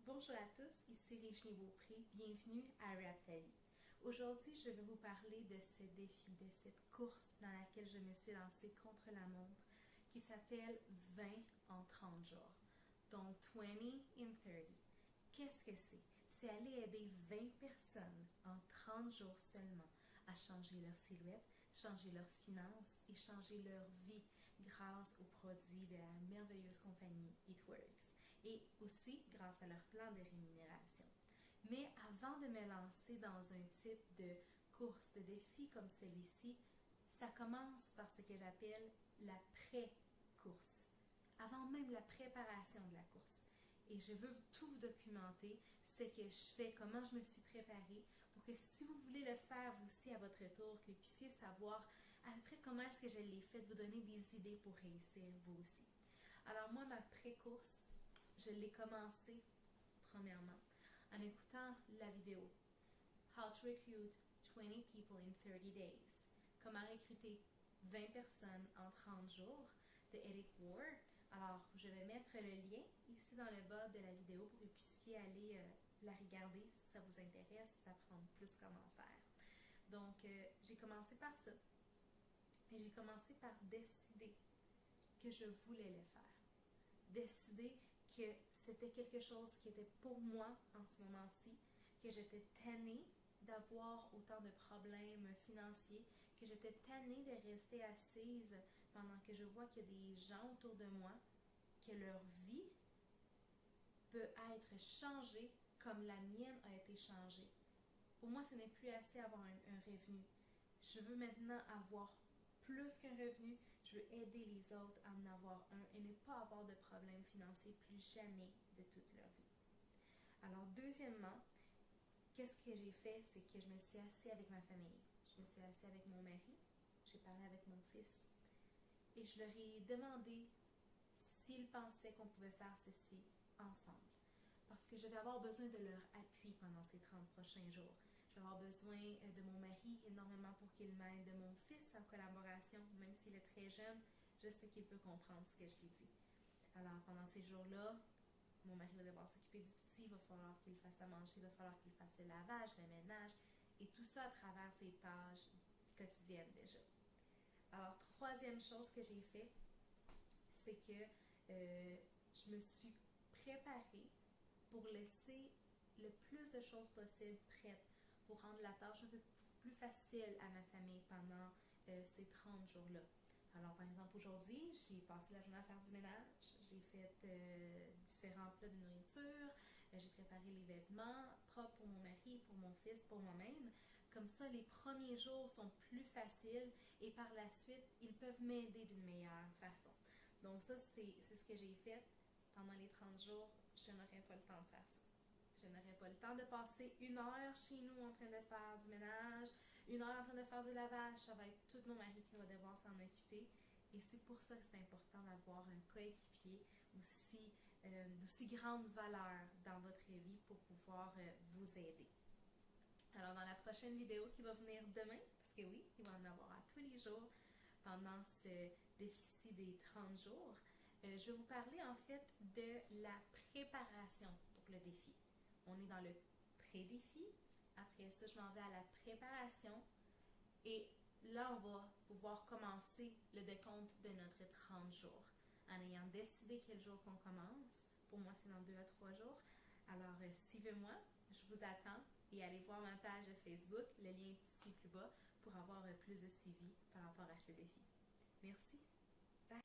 Bonjour à tous, ici Régine Beaupré, bienvenue à Raptali. Aujourd'hui, je vais vous parler de ce défi, de cette course dans laquelle je me suis lancée contre la montre qui s'appelle 20 en 30 jours. Donc 20 in 30. Qu'est-ce que c'est? C'est aller aider 20 personnes en 30 jours seulement à changer leur silhouette, changer leurs finances et changer leur vie grâce aux produits de la merveilleuse compagnie It-Works et aussi grâce à leur plan de rémunération. Mais avant de me lancer dans un type de course, de défi comme celui-ci, ça commence par ce que j'appelle la pré-course, avant même la préparation de la course. Et je veux tout vous documenter, ce que je fais, comment je me suis préparée, pour que si vous voulez le faire vous aussi à votre tour, que vous puissiez savoir à peu près comment est-ce que je l'ai fait, vous donner des idées pour réussir vous aussi. Alors moi, ma pré-course, je l'ai commencée, premièrement, en écoutant la vidéo How to Recruit 20 People in 30 Days. Comment recruter 20 personnes en 30 jours de Eric Ward. Alors, je vais mettre le lien ici dans le bas de la vidéo pour que vous puissiez aller la regarder si ça vous intéresse, d'apprendre plus comment faire. Donc, j'ai commencé par ça. Et j'ai commencé par décider que je voulais le faire. Décider que c'était quelque chose qui était pour moi en ce moment-ci, que j'étais tannée d'avoir autant de problèmes financiers, que j'étais tannée de rester assise pendant que je vois qu'il y a des gens autour de moi, que leur vie peut être changée comme la mienne a été changée. Pour moi, ce n'est plus assez avoir un revenu. Je veux maintenant avoir plus qu'un revenu, je veux aider les autres à en avoir un et ne pas avoir de problèmes financiers plus jamais de toute leur vie. Alors, deuxièmement, qu'est-ce que j'ai fait? C'est que je me suis assise avec ma famille. Je me suis assise avec mon mari, j'ai parlé avec mon fils et je leur ai demandé s'ils pensaient qu'on pouvait faire ceci ensemble. Parce que je vais avoir besoin de leur appui pendant ces 30 prochains jours. Je vais avoir besoin de mon mari énormément pour qu'il m'aide, de mon fils en collaboration, même s'il est très jeune, je sais qu'il peut comprendre ce que je lui dis. Alors, pendant ces jours-là, mon mari va devoir s'occuper du petit, il va falloir qu'il fasse à manger, il va falloir qu'il fasse le lavage, le ménage, et tout ça à travers ses tâches quotidiennes déjà. Alors, troisième chose que j'ai fait, c'est que je me suis préparée pour laisser le plus de choses possibles prêtes pour rendre la tâche un peu plus facile à ma famille pendant ces 30 jours-là. Alors, par exemple, aujourd'hui, j'ai passé la journée à faire du ménage, j'ai fait différents plats de nourriture, j'ai préparé les vêtements propres pour mon mari, pour mon fils, pour moi-même. Comme ça, les premiers jours sont plus faciles et par la suite, ils peuvent m'aider d'une meilleure façon. Donc ça, c'est ce que j'ai fait pendant les 30 jours. Je n'aurais pas le temps de faire ça. Je n'aurais pas le temps de passer 1 heure chez nous en train de faire du ménage, 1 heure en train de faire du lavage. Ça va être tout mon mari qui va devoir s'en occuper. Et c'est pour ça que c'est important d'avoir un coéquipier d'aussi grande valeur dans votre vie pour pouvoir vous aider. Alors, dans la prochaine vidéo qui va venir demain, parce que oui, il va en avoir à tous les jours pendant ce défi des 30 jours, je vais vous parler en fait de la préparation pour le défi. On est dans le pré-défi. Après ça, je m'en vais à la préparation. Et là, on va pouvoir commencer le décompte de notre 30 jours. En ayant décidé quel jour qu'on commence. Pour moi, c'est dans 2 à 3 jours. Alors, suivez-moi. Je vous attends. Et allez voir ma page Facebook. Le lien est ici plus bas pour avoir plus de suivi par rapport à ce défi. Merci. Bye.